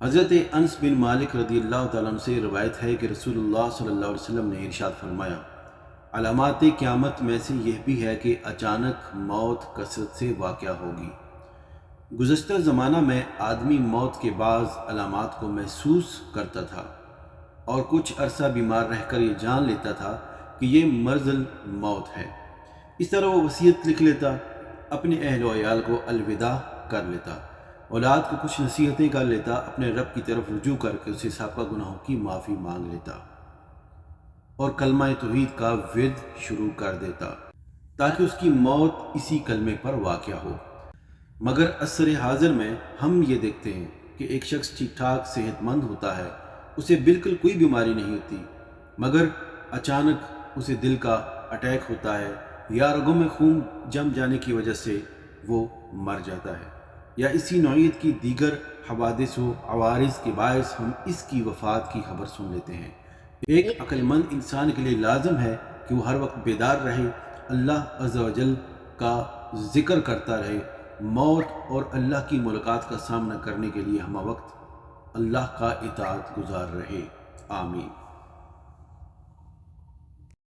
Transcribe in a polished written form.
حضرت انس بن مالک رضی اللہ تعالیٰ عنہ سے روایت ہے کہ رسول اللہ صلی اللہ علیہ وسلم نے ارشاد فرمایا، علامات قیامت میں سے یہ بھی ہے کہ اچانک موت کثرت سے واقع ہوگی۔ گزشتہ زمانہ میں آدمی موت کے بعض علامات کو محسوس کرتا تھا اور کچھ عرصہ بیمار رہ کر یہ جان لیتا تھا کہ یہ مرض الموت ہے۔ اس طرح وہ وصیت لکھ لیتا، اپنے اہل و عیال کو الوداع کر لیتا، اولاد کو کچھ نصیحتیں کر لیتا، اپنے رب کی طرف رجوع کر کے اسے سابقہ گناہوں کی معافی مانگ لیتا اور کلمہ توحید کا ورد شروع کر دیتا تاکہ اس کی موت اسی کلمے پر واقع ہو۔ مگر عصر حاضر میں ہم یہ دیکھتے ہیں کہ ایک شخص ٹھیک ٹھاک صحت مند ہوتا ہے، اسے بالکل کوئی بیماری نہیں ہوتی، مگر اچانک اسے دل کا اٹیک ہوتا ہے یا رگوں میں خون جم جانے کی وجہ سے وہ مر جاتا ہے، یا اسی نوعیت کی دیگر حوادث و عوارض کے باعث ہم اس کی وفات کی خبر سن لیتے ہیں۔ ایک عقل مند انسان کے لیے لازم ہے کہ وہ ہر وقت بیدار رہے، اللہ عز و جل کا ذکر کرتا رہے، موت اور اللہ کی ملاقات کا سامنا کرنے کے لیے ہمہ وقت اللہ کا اطاعت گزار رہے۔ آمین۔